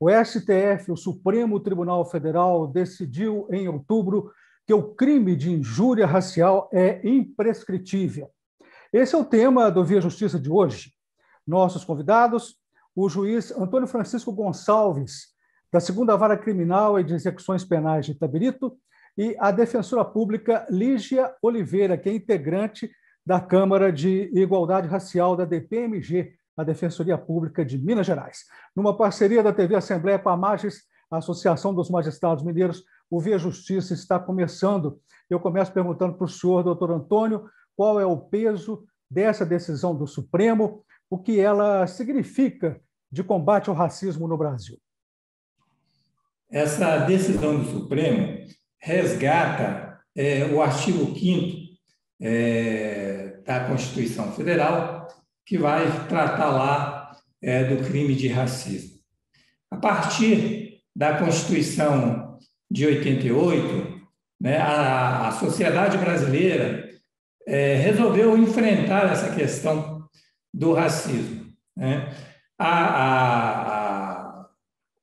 O STF, o Supremo Tribunal Federal, decidiu em outubro que o crime de injúria racial é imprescritível. Esse é o tema do Via Justiça de hoje. Nossos convidados, o juiz Antônio Francisco Gonçalves, da 2ª Vara Criminal e de Execuções Penais de Itabirito, e a defensora pública Lígia Oliveira, que é integrante da Câmara de Igualdade Racial da DPMG, a Defensoria Pública de Minas Gerais. Numa parceria da TV Assembleia com a Magis, a Associação dos Magistrados Mineiros, o Via Justiça está começando. Eu começo perguntando para o senhor, doutor Antônio, qual é o peso dessa decisão do Supremo, o que ela significa de combate ao racismo no Brasil. Essa decisão do Supremo resgata o artigo 5º da Constituição Federal, que vai tratar lá do crime de racismo. A partir da Constituição de 88, né, a sociedade brasileira resolveu enfrentar essa questão do racismo, né?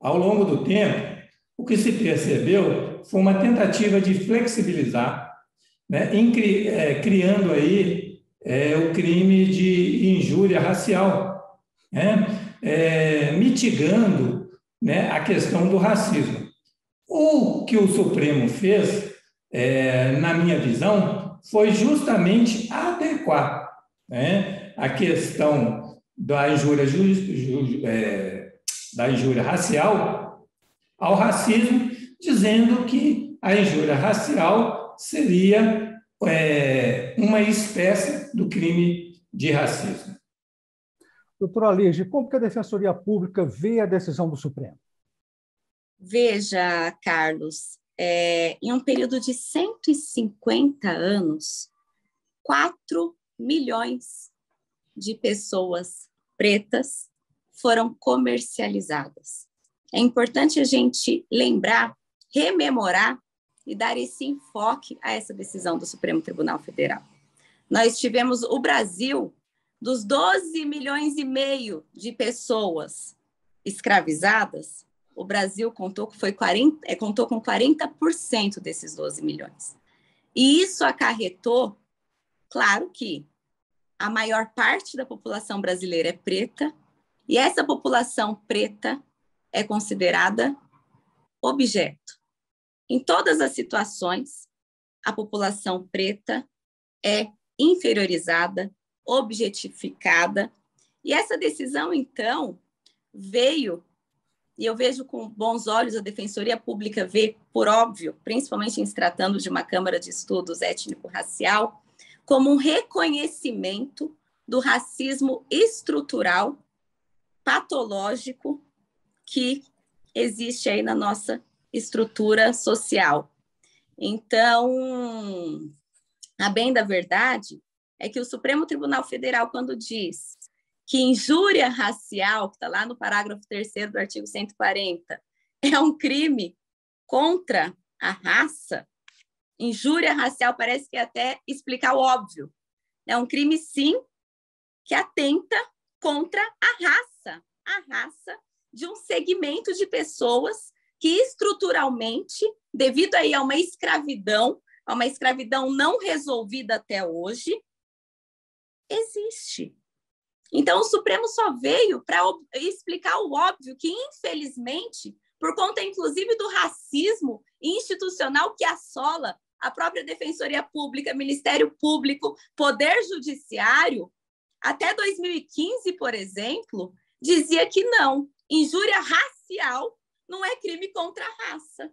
Ao longo do tempo, o que se percebeu foi uma tentativa de flexibilizar, né, criando aí o crime de injúria racial, né, mitigando, né, a questão do racismo. O que o Supremo fez, na minha visão, foi justamente adequar, né, a questão da injúria racial ao racismo, dizendo que a injúria racial seria uma espécie do crime de racismo. Doutora Lígia, como que a Defensoria Pública vê a decisão do Supremo? Veja, Carlos, em um período de 150 anos, 4 milhões de pessoas pretas foram comercializadas. É importante a gente lembrar, rememorar e dar esse enfoque a essa decisão do Supremo Tribunal Federal. Nós tivemos o Brasil, dos 12 milhões e meio de pessoas escravizadas, o Brasil contou com 40% desses 12 milhões. E isso acarretou, claro que a maior parte da população brasileira é preta, e essa população preta é considerada objeto. Em todas as situações, a população preta é inferiorizada, objetificada, e essa decisão, então, veio, e eu vejo com bons olhos, a Defensoria Pública vê, por óbvio, principalmente em se tratando de uma Câmara de Estudos Étnico-Racial, como um reconhecimento do racismo estrutural, patológico, que existe aí na nossa estrutura social. Então, a bem da verdade é que o Supremo Tribunal Federal, quando diz que injúria racial, que está lá no parágrafo 3º do artigo 140, é um crime contra a raça, injúria racial parece que até explicar o óbvio. É um crime, sim, que atenta contra a raça de um segmento de pessoas que estruturalmente, devido aí a uma escravidão não resolvida até hoje, existe. Então, o Supremo só veio para explicar o óbvio, que, infelizmente, por conta, inclusive, do racismo institucional que assola a própria Defensoria Pública, Ministério Público, Poder Judiciário, até 2015, por exemplo, dizia que não, injúria racial não é crime contra a raça,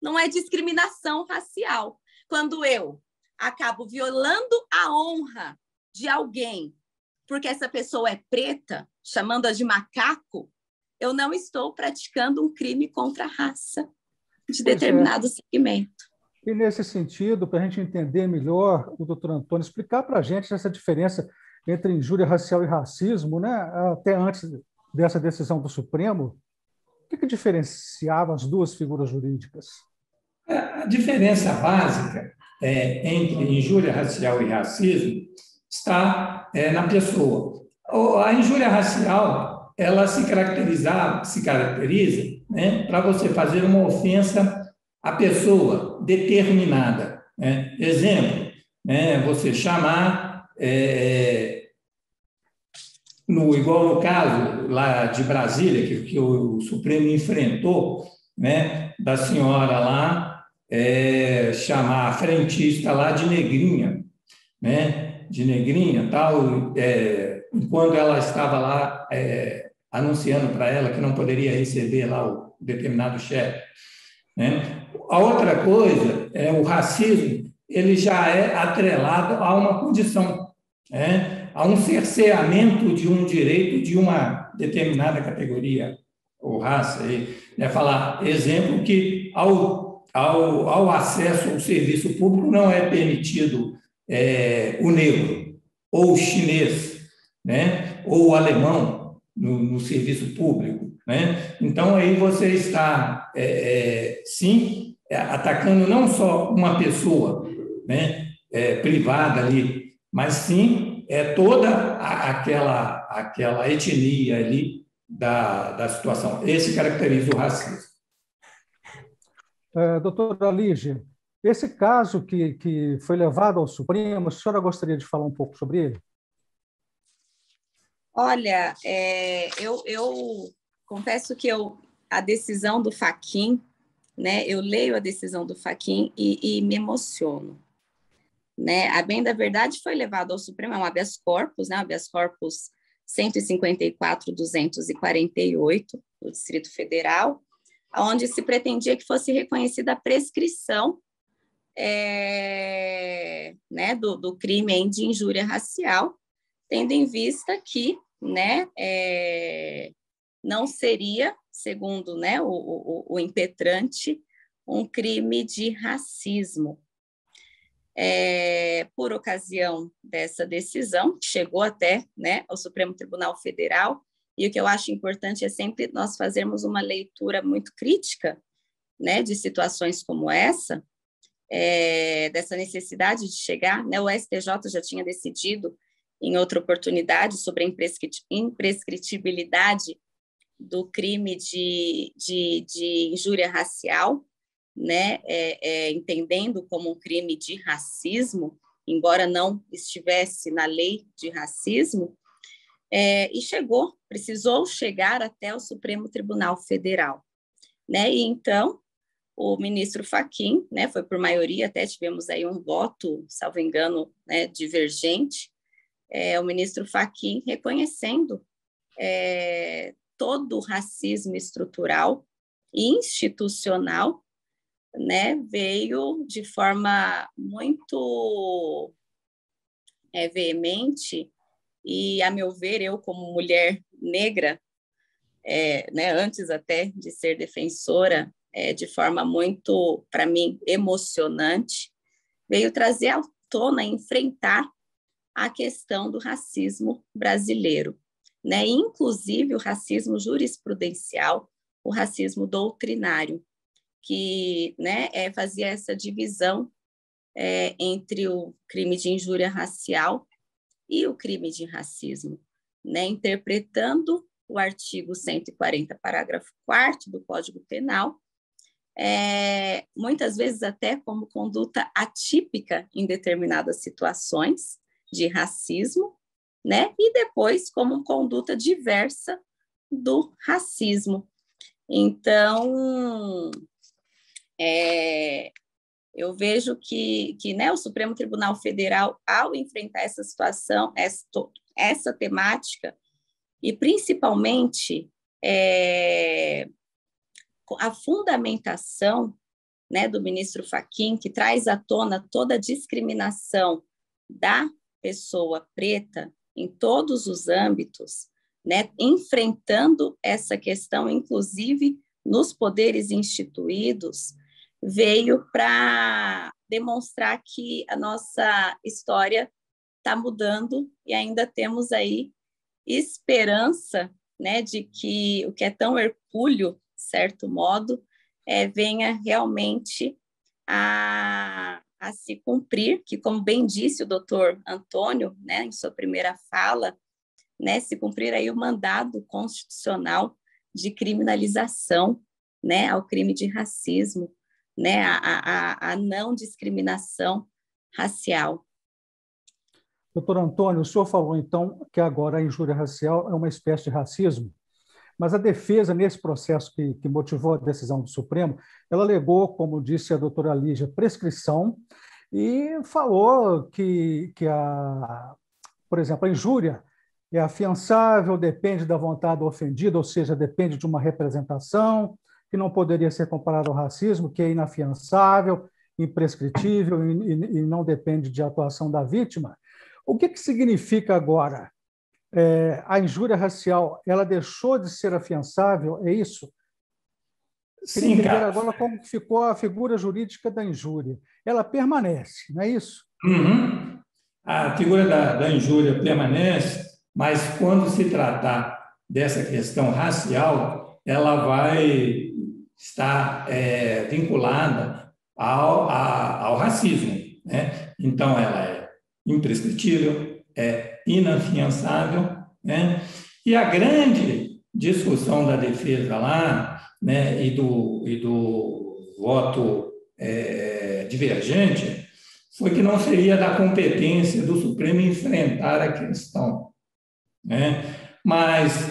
não é discriminação racial. Quando eu acabo violando a honra de alguém porque essa pessoa é preta, chamando-a de macaco, eu não estou praticando um crime contra a raça de determinado segmento. E nesse sentido, para a gente entender melhor, o doutor Antônio explicar para a gente essa diferença entre injúria racial e racismo, né? Até antes dessa decisão do Supremo, o que diferenciava as duas figuras jurídicas? A diferença básica entre injúria racial e racismo está na pessoa. A injúria racial ela se caracteriza né, para você fazer uma ofensa à pessoa determinada, né? Exemplo, né, você chamar, igual no caso lá de Brasília, que o Supremo enfrentou, né, da senhora lá chamar a frentista lá de negrinha, né, de negrinha, tal, quando ela estava lá anunciando para ela que não poderia receber lá o determinado chefe, né? A outra coisa é o racismo, ele já é atrelado a uma condição, né? A um cerceamento de um direito de uma determinada categoria ou raça. Né? Falar, exemplo, que ao acesso ao serviço público não é permitido o negro, ou o chinês, né? Ou o alemão no serviço público. Né? Então, aí você está, sim, atacando não só uma pessoa, né? Privada ali, mas sim toda aquela etnia ali da situação. Esse caracteriza o racismo. Doutora Lígia, esse caso que foi levado ao Supremo, a senhora gostaria de falar um pouco sobre ele? Olha, eu confesso que a decisão do Fachin, né, eu leio a decisão do Fachin e me emociono. Né? A bem da verdade foi levado ao Supremo, é um habeas corpus, né? Habeas corpus 154.248 do Distrito Federal, onde se pretendia que fosse reconhecida a prescrição né, do crime de injúria racial, tendo em vista que, né, não seria, segundo, né, o impetrante, um crime de racismo. Por ocasião dessa decisão, que chegou até, né, ao Supremo Tribunal Federal, e o que eu acho importante é sempre nós fazermos uma leitura muito crítica, né, de situações como essa, dessa necessidade de chegar, né, o STJ já tinha decidido em outra oportunidade sobre a imprescritibilidade do crime de injúria racial, né, entendendo como um crime de racismo, embora não estivesse na lei de racismo, e precisou chegar até o Supremo Tribunal Federal. Né? E então, o ministro Fachin, né, foi por maioria, até tivemos aí um voto, salvo engano, né, divergente, o ministro Fachin reconhecendo todo o racismo estrutural e institucional, né, veio de forma muito veemente e, a meu ver, eu como mulher negra, né, antes até de ser defensora, de forma muito, para mim, emocionante, veio trazer à tona, enfrentar a questão do racismo brasileiro, né, inclusive o racismo jurisprudencial, o racismo doutrinário, que, né, fazia essa divisão entre o crime de injúria racial e o crime de racismo, né, interpretando o artigo 140, parágrafo 4º do Código Penal, muitas vezes até como conduta atípica em determinadas situações de racismo, né, e depois como conduta diversa do racismo. Então, eu vejo que né, o Supremo Tribunal Federal, ao enfrentar essa situação, essa temática, e principalmente a fundamentação, né, do ministro Fachin, que traz à tona toda a discriminação da pessoa preta em todos os âmbitos, né, enfrentando essa questão, inclusive nos poderes instituídos, veio para demonstrar que a nossa história está mudando e ainda temos aí esperança, né, de que o que é tão hercúleo, de certo modo, venha realmente a se cumprir, que, como bem disse o doutor Antônio, né, em sua primeira fala, né, se cumprir aí o mandado constitucional de criminalização né, ao crime de racismo, né, a não discriminação racial. Doutor Antônio, o senhor falou, então, que agora a injúria racial é uma espécie de racismo, mas a defesa, nesse processo que motivou a decisão do Supremo, ela alegou, como disse a doutora Lígia, prescrição e falou por exemplo, a injúria é afiançável, depende da vontade do ofendido, ou seja, depende de uma representação, que não poderia ser comparado ao racismo, que é inafiançável, imprescritível e não depende de atuação da vítima. O que significa agora? A injúria racial, ela deixou de ser afiançável, é isso? Queria Sim, entender cara. agora como ficou a figura jurídica da injúria. Ela permanece, não é isso? Uhum. A figura da injúria permanece, mas quando se tratar dessa questão racial, ela vai estar vinculada ao racismo, né? Então, ela é imprescritível, é inafiançável, né? E a grande discussão da defesa lá, né, e do voto divergente foi que não seria da competência do Supremo enfrentar a questão, né? Mas,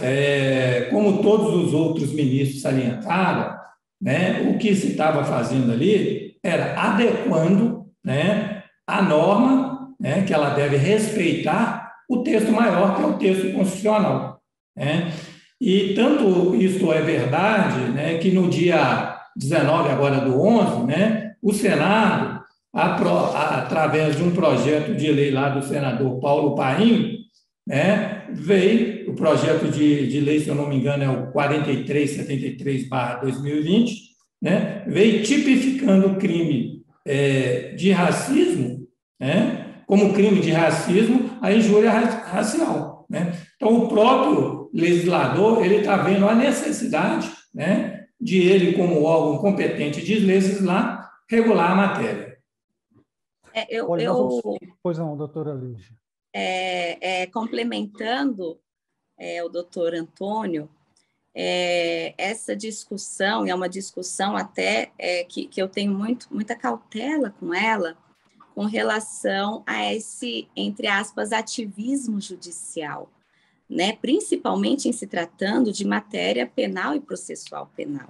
como todos os outros ministros salientaram, né, o que se estava fazendo ali era adequando, né, a norma, né, que ela deve respeitar o texto maior, que é o texto constitucional, né? E tanto isso é verdade, né, que no dia 19 agora do 11, né, o Senado, através de um projeto de lei lá do senador Paulo Paim, né, veio o projeto de lei, se eu não me engano, é o 4373/2020, né, veio tipificando o crime de racismo, né, como crime de racismo, a injúria racial, né? Então, o próprio legislador ele está vendo a necessidade, né, de ele, como órgão competente de legislar, regular a matéria. Pois não, doutora Lígia. Complementando o doutor Antônio, essa discussão, é uma discussão até que eu tenho muita cautela com ela, com relação a esse, entre aspas, ativismo judicial, né? Principalmente em se tratando de matéria penal e processual penal,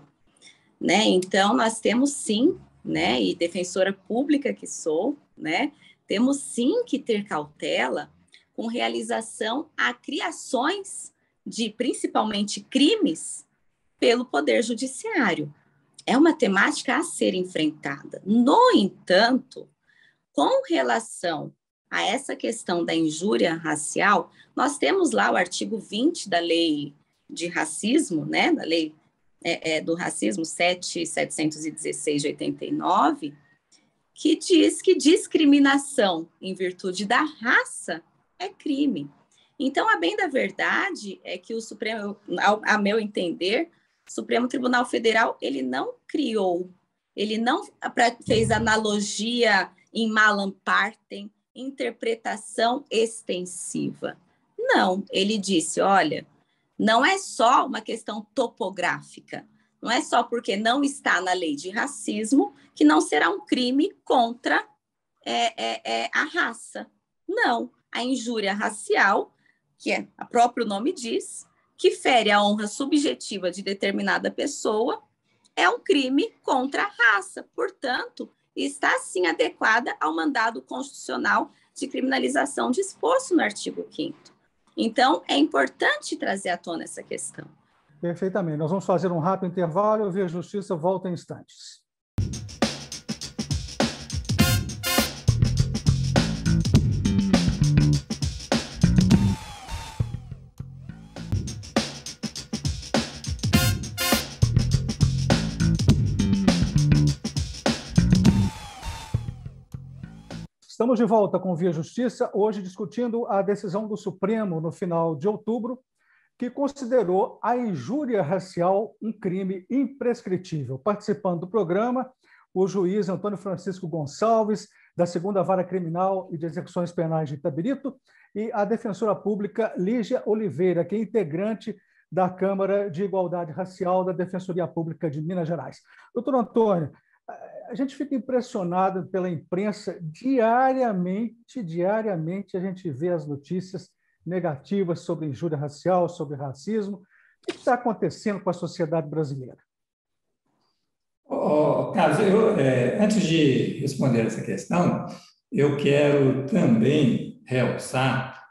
né? Então, nós temos sim, né, e defensora pública que sou, né, temos sim que ter cautela com realização a criações de, principalmente, crimes pelo Poder Judiciário. É uma temática a ser enfrentada. No entanto, com relação a essa questão da injúria racial, nós temos lá o artigo 20 da Lei de Racismo, né, da Lei do Racismo 7.716 de 89, que diz que discriminação em virtude da raça é crime. Então, a bem da verdade é que o Supremo, a meu entender, o Supremo Tribunal Federal, ele não criou, ele não fez analogia em malam partem, interpretação extensiva. Não, ele disse, olha, não é só uma questão topográfica, não é só porque não está na lei de racismo que não será um crime contra a raça. Não, a injúria racial, que o próprio nome diz, que fere a honra subjetiva de determinada pessoa, é um crime contra a raça. Portanto, está, sim, adequada ao mandado constitucional de criminalização disposto no artigo 5º. Então, é importante trazer à tona essa questão. Perfeitamente. Nós vamos fazer um rápido intervalo e o Via Justiça volta em instantes. Estamos de volta com o Via Justiça, hoje discutindo a decisão do Supremo no final de outubro, que considerou a injúria racial um crime imprescritível. Participando do programa, o juiz Antônio Francisco Gonçalves, da 2ª Vara Criminal e de Execuções Penais de Itabirito, e a defensora pública Lígia Oliveira, que é integrante da Câmara de Igualdade Racial da Defensoria Pública de Minas Gerais. Doutor Antônio, a gente fica impressionado pela imprensa, diariamente a gente vê as notícias negativas sobre injúria racial, sobre racismo. O que está acontecendo com a sociedade brasileira? Carlos, antes de responder essa questão, eu quero também realçar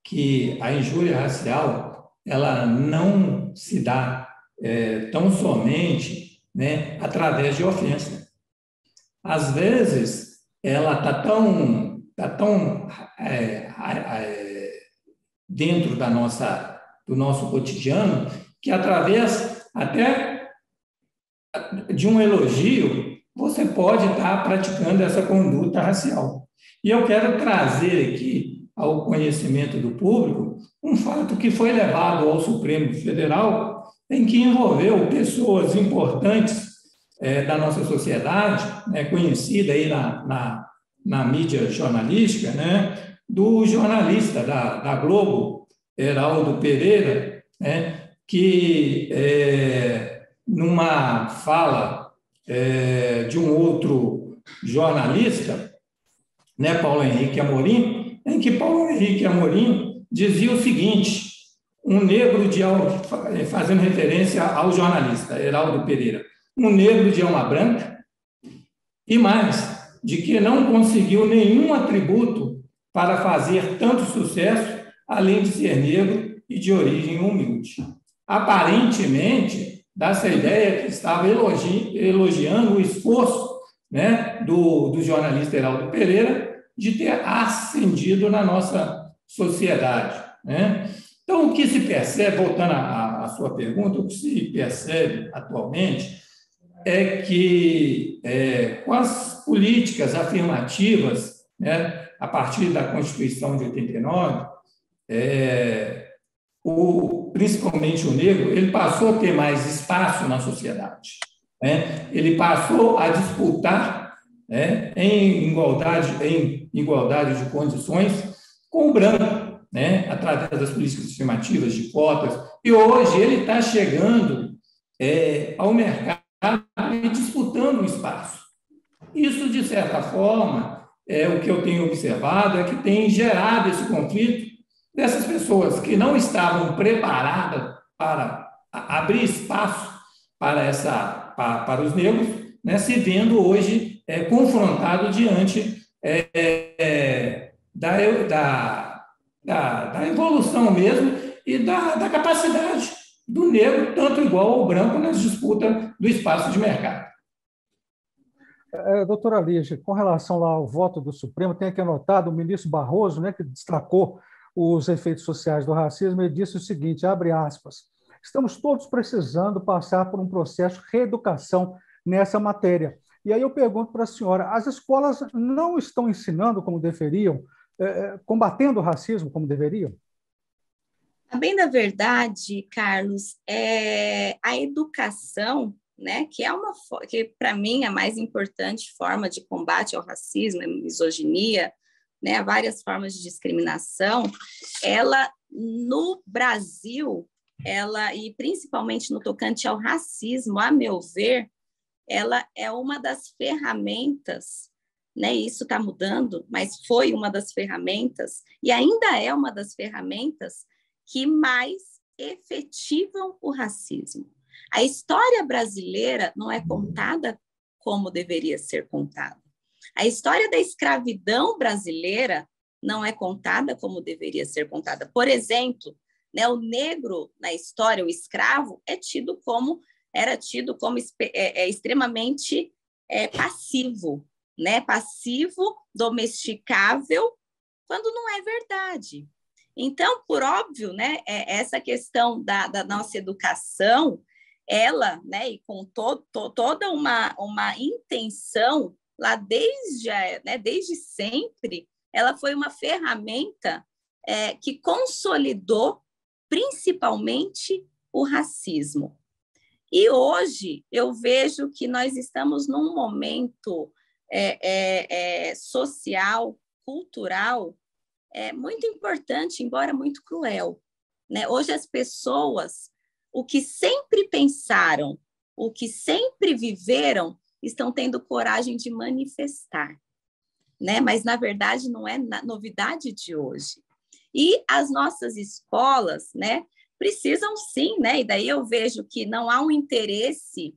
que a injúria racial ela não se dá tão somente, né, através de ofensa. Às vezes, ela está tão dentro do nosso cotidiano que através até de um elogio você pode estar praticando essa conduta racial. E eu quero trazer aqui ao conhecimento do público um fato que foi levado ao Supremo Federal, em que envolveu pessoas importantes da nossa sociedade, né, conhecida aí na mídia jornalística, né, do jornalista da Globo, Heraldo Pereira, né, que numa fala de um outro jornalista, né, Paulo Henrique Amorim, em que Paulo Henrique Amorim dizia o seguinte, fazendo referência ao jornalista Heraldo Pereira, um negro de alma branca, e mais, de que não conseguiu nenhum atributo para fazer tanto sucesso, além de ser negro e de origem humilde. Aparentemente, dá-se a ideia que estava elogiando o esforço, né, do jornalista Heraldo Pereira de ter ascendido na nossa sociedade, né? Então, o que se percebe, voltando à sua pergunta, o que se percebe atualmente é que, com as políticas afirmativas, né, a partir da Constituição de 89, principalmente o negro, ele passou a ter mais espaço na sociedade, né? Ele passou a disputar, né, em igualdade de condições com o branco, né, através das políticas afirmativas de cotas, e hoje ele está chegando ao mercado e disputando um espaço. Isso, de certa forma, o que eu tenho observado é que tem gerado esse conflito dessas pessoas que não estavam preparadas para abrir espaço para os negros, né, se vendo hoje confrontado diante da evolução mesmo e da capacidade do negro, tanto igual ao branco, nas disputas do espaço de mercado. Doutora Lígia, com relação lá ao voto do Supremo, tem aqui anotado o ministro Barroso, né, que destacou os efeitos sociais do racismo, ele disse o seguinte, abre aspas, estamos todos precisando passar por um processo de reeducação nessa matéria. E aí eu pergunto para a senhora, as escolas não estão ensinando como deveriam, combatendo o racismo como deveriam? A bem da verdade, Carlos, a educação, né, que para mim é a mais importante forma de combate ao racismo, a misoginia, né, várias formas de discriminação, ela, no Brasil, e principalmente no tocante ao racismo, a meu ver, ela é uma das ferramentas, né, isso está mudando, mas foi uma das ferramentas, e ainda é uma das ferramentas que mais efetivam o racismo. A história brasileira não é contada como deveria ser contada. A história da escravidão brasileira não é contada como deveria ser contada. Por exemplo, né, o negro na história, o escravo, era tido como extremamente passivo, né? Passivo, domesticável, quando não é verdade. Então, por óbvio, né, essa questão da nossa educação, ela, né, e com toda uma intenção, lá desde sempre, ela foi uma ferramenta que consolidou principalmente o racismo. E hoje eu vejo que nós estamos num momento social, cultural, muito importante, embora muito cruel, né? Hoje as pessoas, o que sempre pensaram, o que sempre viveram, estão tendo coragem de manifestar, né? Mas, na verdade, não é novidade de hoje. E as nossas escolas, né, precisam sim, né? E daí eu vejo que não há um interesse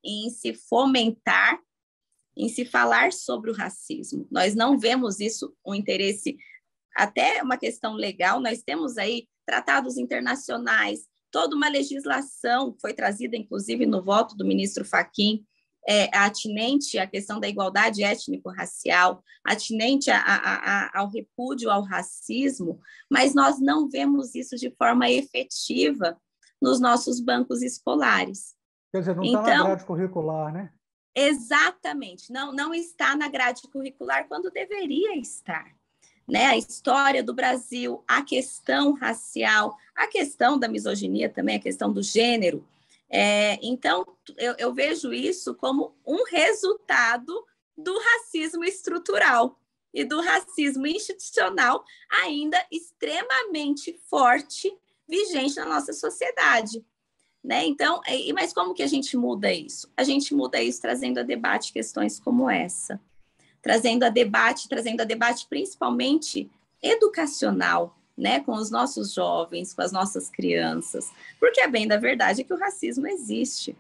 em se fomentar, em se falar sobre o racismo. Nós não vemos isso, um interesse, até uma questão legal, nós temos aí tratados internacionais, toda uma legislação foi trazida, inclusive, no voto do ministro Fachin, atinente à questão da igualdade étnico-racial, atinente ao repúdio ao racismo, mas nós não vemos isso de forma efetiva nos nossos bancos escolares. Quer dizer, não está na grade curricular, né? Exatamente, não está na grade curricular quando deveria estar. Né? A história do Brasil, a questão racial, a questão da misoginia também, a questão do gênero. Então, eu vejo isso como um resultado do racismo estrutural e do racismo institucional ainda extremamente forte, vigente na nossa sociedade. Né? Então, mas como que a gente muda isso? A gente muda isso trazendo a debate questões como essa, trazendo a debate principalmente educacional, né, com os nossos jovens, com as nossas crianças, porque a bem da verdade é que o racismo existe,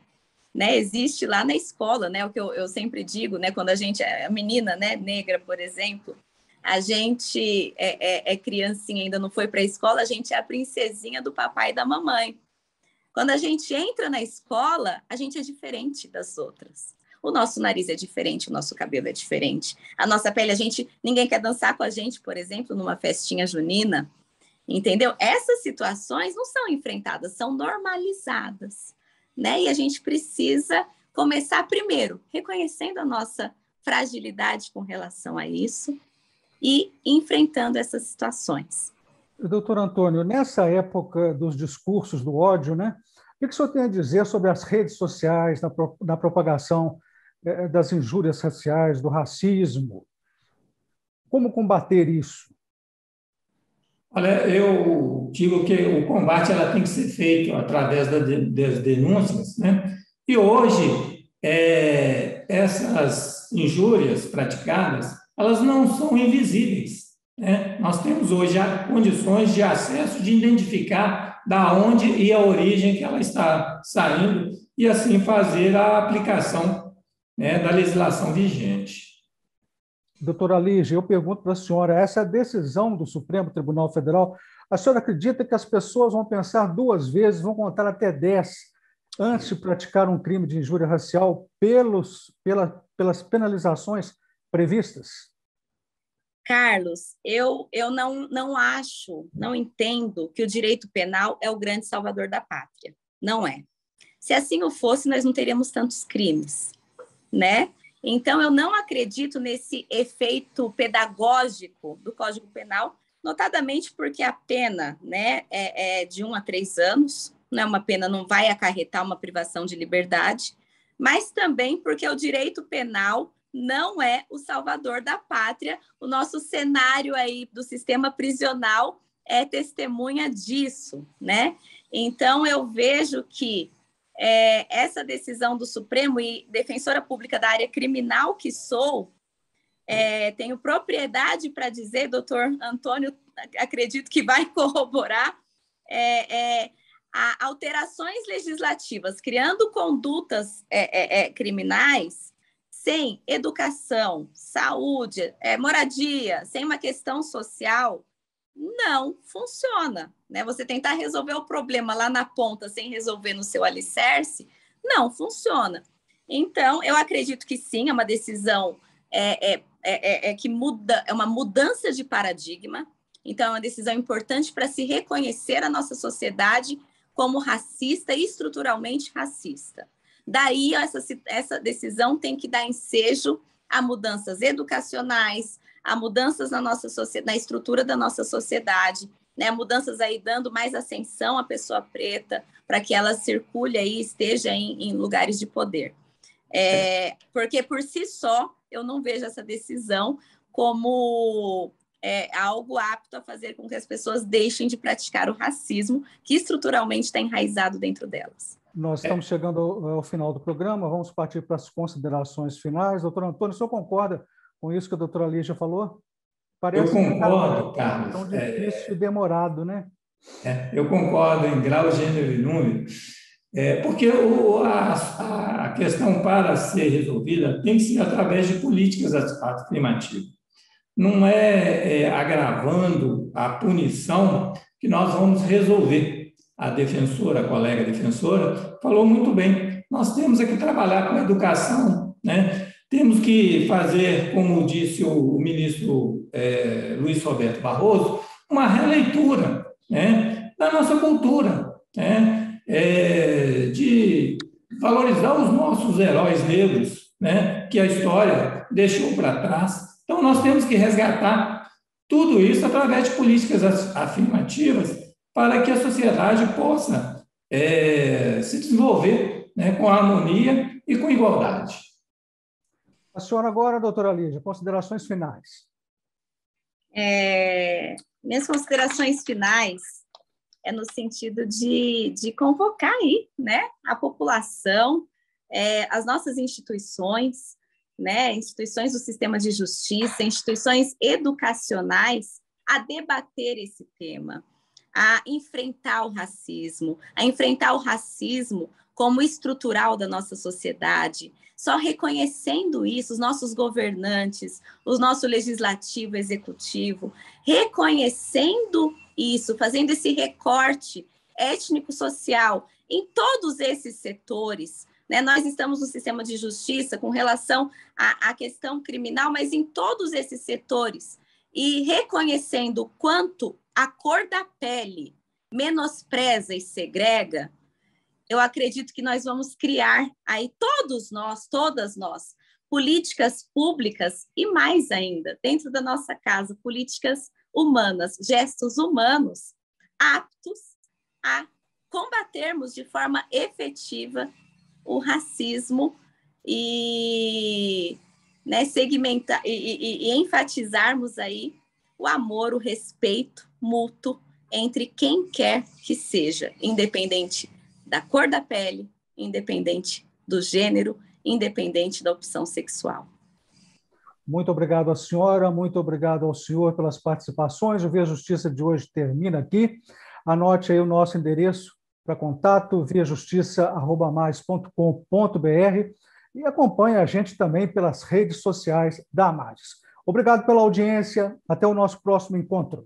né, existe lá na escola, né, o que eu sempre digo, né, quando a gente é menina, né, negra, por exemplo, a gente é criancinha, ainda não foi para a escola, a gente é a princesinha do papai e da mamãe. Quando a gente entra na escola, a gente é diferente das outras. O nosso nariz é diferente, o nosso cabelo é diferente. A nossa pele, ninguém quer dançar com a gente, por exemplo, numa festinha junina, entendeu? Essas situações não são enfrentadas, são normalizadas, né? E a gente precisa começar primeiro, reconhecendo a nossa fragilidade com relação a isso e enfrentando essas situações. Doutor Antônio, nessa época dos discursos do ódio, né? O que o senhor tem a dizer sobre as redes sociais, na propagação das injúrias raciais, do racismo? Como combater isso? Olha, eu digo que o combate ela tem que ser feito através das denúncias, né? E hoje, essas injúrias praticadas, elas não são invisíveis, né? Nós temos hoje condições de acesso, de identificar da onde e a origem que ela está saindo e assim fazer a aplicação, né, da legislação vigente. Doutora Lígia, eu pergunto para a senhora, essa decisão do Supremo Tribunal Federal, a senhora acredita que as pessoas vão pensar duas vezes, vão contar até 10 antes de praticar um crime de injúria racial pelas penalizações previstas? Carlos, eu não entendo que o direito penal é o grande salvador da pátria. Não é. Se assim o fosse, nós não teríamos tantos crimes, né? Então, eu não acredito nesse efeito pedagógico do Código Penal, notadamente porque a pena, né, é de 1 a 3 anos, né, uma pena não vai acarretar uma privação de liberdade, mas também porque o direito penal não é o salvador da pátria. O nosso cenário aí do sistema prisional é testemunha disso, né? Então, eu vejo que essa decisão do Supremo, e defensora pública da área criminal que sou, tenho propriedade para dizer, doutor Antônio, acredito que vai corroborar, alterações legislativas, criando condutas criminais, sem educação, saúde, moradia, sem uma questão social, não funciona, né? Você tentar resolver o problema lá na ponta sem resolver no seu alicerce, não funciona. Então, eu acredito que sim, é uma decisão que muda, é uma mudança de paradigma. Então, é uma decisão importante para se reconhecer a nossa sociedade como racista e estruturalmente racista. Daí, essa decisão tem que dar ensejo a mudanças educacionais, a mudanças na estrutura da nossa sociedade, né? Mudanças aí dando mais ascensão à pessoa preta, para que ela circule aí, esteja em lugares de poder. Porque, por si só, eu não vejo essa decisão como algo apto a fazer com que as pessoas deixem de praticar o racismo que estruturalmente está enraizado dentro delas. Nós estamos chegando ao final do programa, vamos partir para as considerações finais. Doutor Antônio, o senhor concorda com isso que a doutora Lígia falou? Parece eu concordo, Carlos. Tão difícil e demorado, né? Eu concordo em grau, gênero e número, porque a questão para ser resolvida tem que ser através de políticas afirmativas. Não é agravando a punição que nós vamos resolver. A defensora, a colega defensora, falou muito bem. Nós temos que trabalhar com a educação, né? Temos que fazer, como disse o ministro Luiz Roberto Barroso, uma releitura, né, da nossa cultura, né, de valorizar os nossos heróis negros, né, que a história deixou para trás. Então, nós temos que resgatar tudo isso através de políticas afirmativas para que a sociedade possa se desenvolver, né, com harmonia e com igualdade. A senhora agora, doutora Lígia, considerações finais. Minhas considerações finais no sentido de convocar aí, né, a população, as nossas instituições, né, instituições do sistema de justiça, instituições educacionais, a debater esse tema, a enfrentar o racismo como estrutural da nossa sociedade. Só reconhecendo isso, os nossos governantes, o nosso legislativo, executivo, reconhecendo isso, fazendo esse recorte étnico-social em todos esses setores, né? Nós estamos no sistema de justiça com relação à questão criminal, mas em todos esses setores, e reconhecendo o quanto a cor da pele menospreza e segrega, eu acredito que nós vamos criar aí, todas nós, políticas públicas e mais ainda, dentro da nossa casa, políticas humanas, gestos humanos aptos a combatermos de forma efetiva o racismo e, né, segmentar e enfatizarmos aí o amor, o respeito mútuo entre quem quer que seja, independente da cor da pele, independente do gênero, independente da opção sexual. Muito obrigado à senhora, muito obrigado ao senhor pelas participações. O Via Justiça de hoje termina aqui. Anote aí o nosso endereço para contato, viajustiça@mais.com.br, e acompanhe a gente também pelas redes sociais da AMAGES. Obrigado pela audiência. Até o nosso próximo encontro.